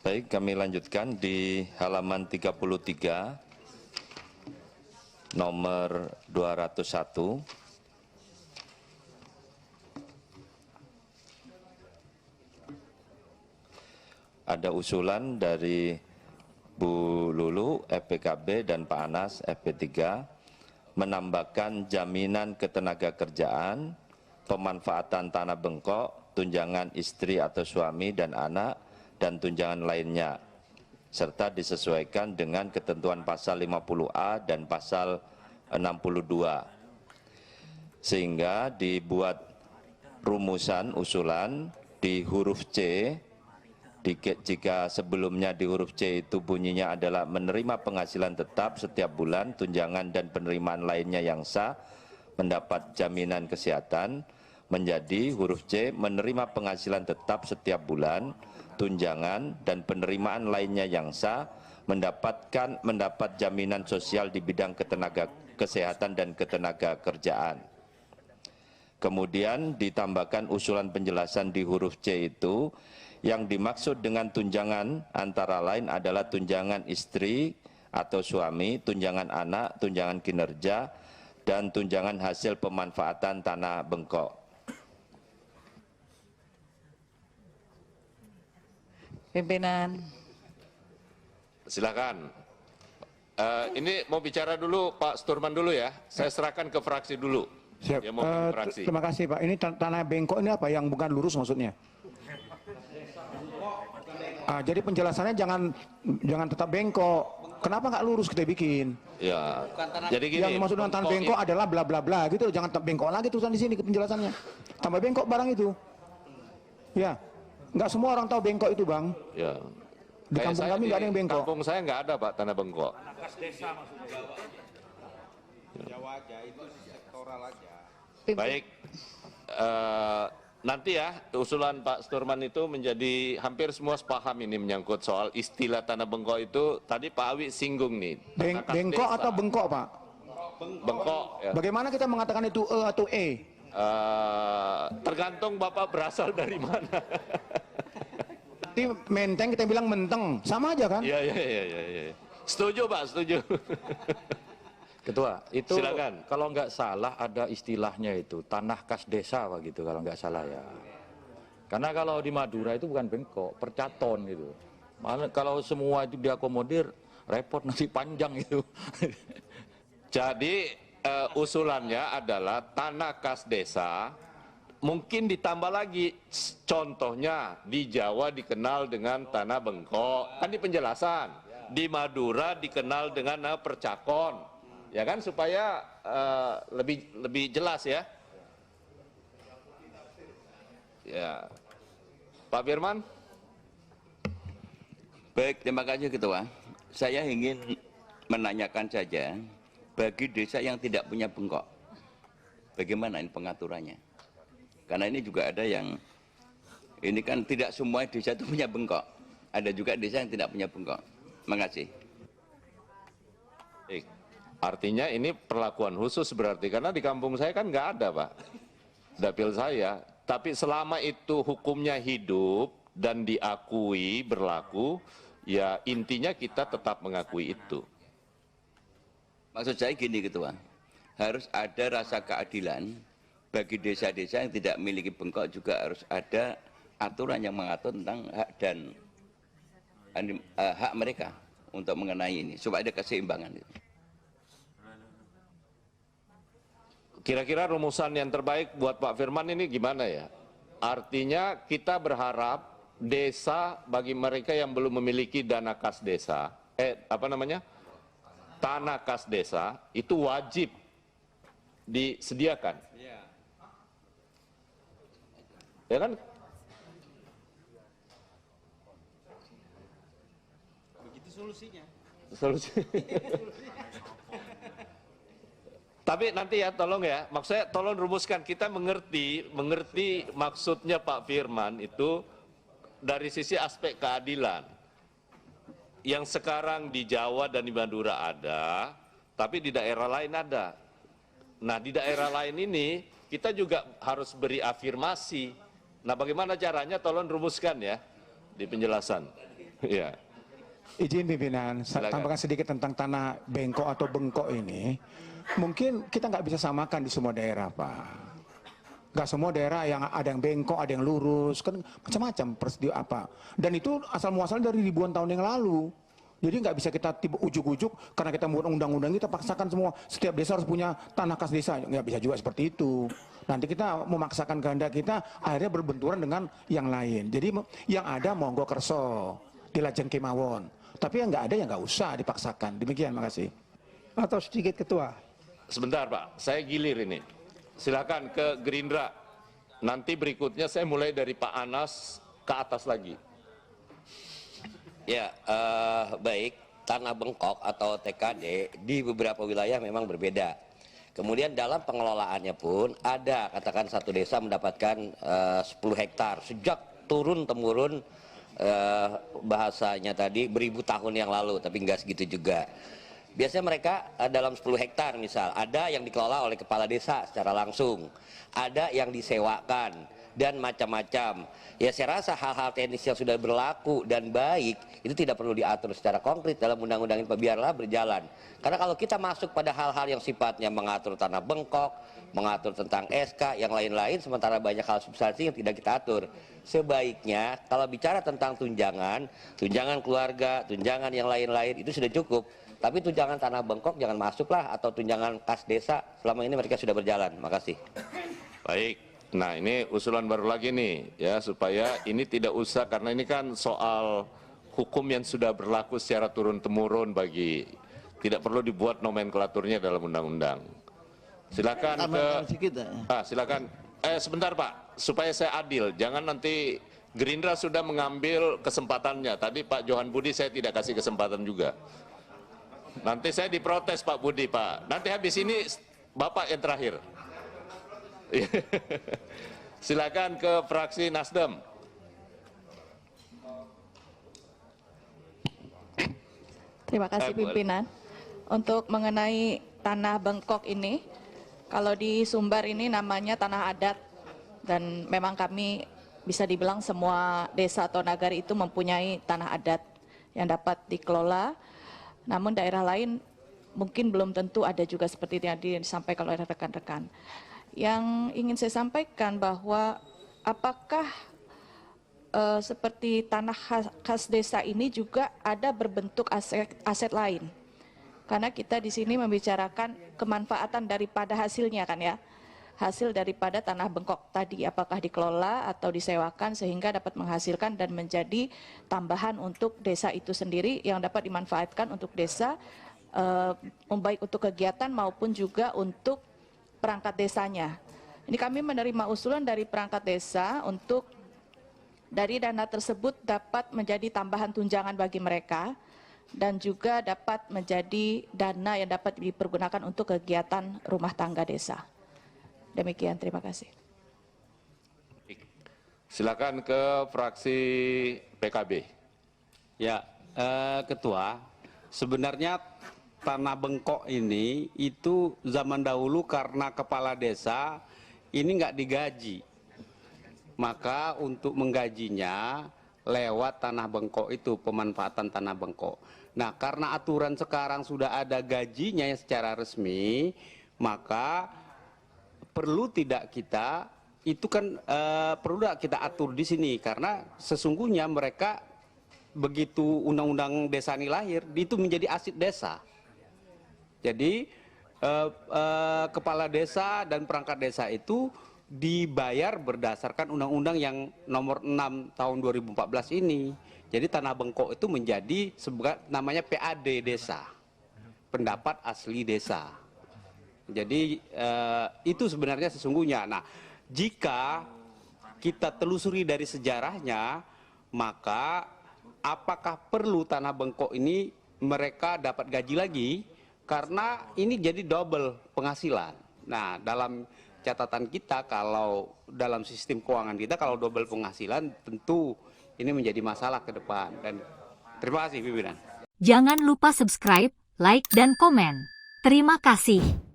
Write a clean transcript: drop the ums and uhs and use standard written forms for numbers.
Baik, kami lanjutkan di halaman 33, nomor 201. Ada usulan dari Bu Lulu, FPKB, dan Pak Anas, FP3, menambahkan jaminan ketenagakerjaan, pemanfaatan tanah bengkok, tunjangan istri atau suami dan anak, dan tunjangan lainnya, serta disesuaikan dengan ketentuan pasal 50A dan pasal 62. Sehingga dibuat rumusan usulan di huruf C. Jika sebelumnya di huruf C itu bunyinya adalah menerima penghasilan tetap setiap bulan, tunjangan dan penerimaan lainnya yang sah, mendapat jaminan kesehatan, menjadi huruf C menerima penghasilan tetap setiap bulan, tunjangan dan penerimaan lainnya yang sah, mendapat jaminan sosial di bidang ketenaga kesehatan dan ketenaga kerjaan. Kemudian ditambahkan usulan penjelasan di huruf C itu, yang dimaksud dengan tunjangan antara lain adalah tunjangan istri atau suami, tunjangan anak, tunjangan kinerja, dan tunjangan hasil pemanfaatan tanah bengkok. Pimpinan. Silakan. Ini mau bicara dulu Pak Sturman dulu ya. Saya serahkan ke fraksi dulu. Siap. Ya, mau fraksi. Terima kasih Pak. Ini tanah bengkok ini apa yang bukan lurus maksudnya? Jadi penjelasannya jangan tetap bengkok. Kenapa nggak lurus kita bikin? Ya. Jadi gini. Yang dimaksud dengan tanah bengkok adalah bla bla bla gitu. Jangan tetap bengkok lagi tulisan di sini penjelasannya. Tambah bengkok barang itu. Ya. Nggak semua orang tahu bengkok itu, Bang. Ya. Di kampung kami nggak ada yang bengkok. Kampung saya nggak ada Pak tanah bengkok. Tanah kas desa maksudnya. Jawa aja itu sektoral aja. Baik. Nanti ya usulan Pak Sturman itu menjadi hampir semua sepaham ini menyangkut soal istilah tanah bengkok itu. Tadi Pak Awi singgung nih. Bengkok atau bengkok, Pak? Bengkok. Ya. Bagaimana kita mengatakan itu E atau E? Tergantung Bapak berasal dari mana. Nanti menteng kita bilang menteng, sama aja kan? Iya. Setuju Pak, setuju. Ketua, itu silakan. Kalau nggak salah ada istilahnya itu tanah kas desa begitu kalau nggak salah ya. Karena kalau di Madura itu bukan bengkok, percaton gitu. Malah kalau semua itu diakomodir repot nanti panjang itu. Jadi usulannya adalah tanah kas desa, mungkin ditambah lagi contohnya di Jawa dikenal dengan tanah bengkok, kan di penjelasan. Di Madura dikenal dengan percakon. Ya kan supaya lebih jelas ya. Ya. Pak Firman. Baik, terima kasih Ketua. Saya ingin menanyakan saja, bagi desa yang tidak punya bengkok, bagaimana ini pengaturannya? Karena ini juga ada yang, ini kan tidak semua desa itu punya bengkok. Ada juga desa yang tidak punya bengkok. Terima kasih. Baik. Artinya ini perlakuan khusus berarti, karena di kampung saya kan nggak ada Pak, dapil saya. Tapi selama itu hukumnya hidup dan diakui berlaku, ya intinya kita tetap mengakui itu. Maksud saya gini Ketua, harus ada rasa keadilan bagi desa-desa yang tidak memiliki bengkok, juga harus ada aturan yang mengatur tentang hak dan hak mereka untuk mengenai ini, supaya ada keseimbangan itu. Kira-kira rumusan yang terbaik buat Pak Firman ini gimana ya? Artinya kita berharap desa bagi mereka yang belum memiliki dana kas desa, tanah kas desa itu wajib disediakan. Ya kan? Begitu solusinya. Solusi. Tapi nanti ya tolong ya, maksudnya tolong rumuskan, kita mengerti maksudnya Pak Firman itu dari sisi aspek keadilan. Yang sekarang di Jawa dan di Madura ada, tapi di daerah lain ada. Nah di daerah lain ini kita juga harus beri afirmasi. Nah bagaimana caranya tolong rumuskan ya di penjelasan. Ya. Izin pimpinan, Silakan. tambahkan sedikit tentang tanah bengkok atau bengkok ini. Mungkin kita nggak bisa samakan di semua daerah, Pak. Nggak semua daerah yang ada yang bengkok, ada yang lurus, kan macam-macam peristiwa apa. Dan itu asal muasal dari ribuan tahun yang lalu. Jadi nggak bisa kita tiba ujuk-ujuk karena kita membuat undang-undang kita paksakan semua setiap desa harus punya tanah khas desa. Nggak bisa juga seperti itu. Nanti kita memaksakan kehendak kita akhirnya berbenturan dengan yang lain. Jadi yang ada monggo kerso di Lajeng Kemawon. Tapi yang nggak ada ya nggak usah dipaksakan. Demikian, makasih. Atau sedikit Ketua. Sebentar Pak, saya gilir ini. Silakan ke Gerindra. Nanti berikutnya saya mulai dari Pak Anas ke atas lagi. Ya, baik. Tanah bengkok atau TKD di beberapa wilayah memang berbeda. Kemudian dalam pengelolaannya pun ada, katakan satu desa mendapatkan 10 hektar. Sejak turun-temurun bahasanya tadi beribu tahun yang lalu, tapi nggak segitu juga. Biasanya mereka dalam 10 hektar misal, ada yang dikelola oleh kepala desa secara langsung, ada yang disewakan, dan macam-macam. Ya saya rasa hal-hal teknis yang sudah berlaku dan baik, itu tidak perlu diatur secara konkret dalam undang-undang ini, biarlah berjalan. Karena kalau kita masuk pada hal-hal yang sifatnya mengatur tanah bengkok, mengatur tentang SK, yang lain-lain, sementara banyak hal substansi yang tidak kita atur. Sebaiknya kalau bicara tentang tunjangan, tunjangan keluarga, tunjangan yang lain-lain, itu sudah cukup. Tapi tunjangan tanah bengkok jangan masuklah, atau tunjangan kas desa, selama ini mereka sudah berjalan. Makasih. Baik, nah ini usulan baru lagi nih, ya supaya ini tidak usah, karena ini kan soal hukum yang sudah berlaku secara turun-temurun bagi, tidak perlu dibuat nomenklaturnya dalam undang-undang. Silakan silakan. Sebentar Pak, supaya saya adil, jangan nanti Gerindra sudah mengambil kesempatannya. Tadi Pak Johan Budi saya tidak kasih kesempatan juga. Nanti saya diprotes Pak Budi, Pak. Nanti habis ini Bapak yang terakhir. Silakan ke fraksi Nasdem. Terima kasih pimpinan. Untuk mengenai tanah bengkok ini, kalau di Sumbar ini namanya tanah adat, dan memang kami bisa dibilang semua desa atau nagari itu mempunyai tanah adat yang dapat dikelola. Namun daerah lain mungkin belum tentu ada juga seperti yang disampaikan oleh rekan-rekan. Yang ingin saya sampaikan bahwa apakah seperti tanah khas desa ini juga ada berbentuk aset lain? Karena kita di sini membicarakan kemanfaatan daripada hasilnya kan ya. Hasil daripada tanah bengkok tadi, apakah dikelola atau disewakan sehingga dapat menghasilkan dan menjadi tambahan untuk desa itu sendiri yang dapat dimanfaatkan untuk desa, baik untuk kegiatan maupun juga untuk perangkat desanya. Ini kami menerima usulan dari perangkat desa untuk dari dana tersebut dapat menjadi tambahan tunjangan bagi mereka dan juga dapat menjadi dana yang dapat dipergunakan untuk kegiatan rumah tangga desa. Demikian, terima kasih. Silakan ke fraksi PKB. Ya, Ketua, sebenarnya tanah bengkok ini itu zaman dahulu karena kepala desa ini nggak digaji. Maka untuk menggajinya lewat tanah bengkok itu, pemanfaatan tanah bengkok. Nah, karena aturan sekarang sudah ada gajinya yang secara resmi, maka perlu tidak kita itu kan perlu tidak kita atur di sini, karena sesungguhnya mereka begitu undang-undang desa ini lahir itu menjadi aset desa. Jadi kepala desa dan perangkat desa itu dibayar berdasarkan undang-undang yang nomor 6 tahun 2014 ini. Jadi tanah bengkok itu menjadi namanya PAD desa, pendapat asli desa. Jadi itu sebenarnya sesungguhnya. Nah, jika kita telusuri dari sejarahnya, maka apakah perlu tanah bengkok ini mereka dapat gaji lagi? Karena ini jadi double penghasilan. Nah, dalam catatan kita, kalau dalam sistem keuangan kita, kalau double penghasilan tentu ini menjadi masalah ke depan. Dan terima kasih pimpinan. Jangan lupa subscribe, like, dan komen. Terima kasih.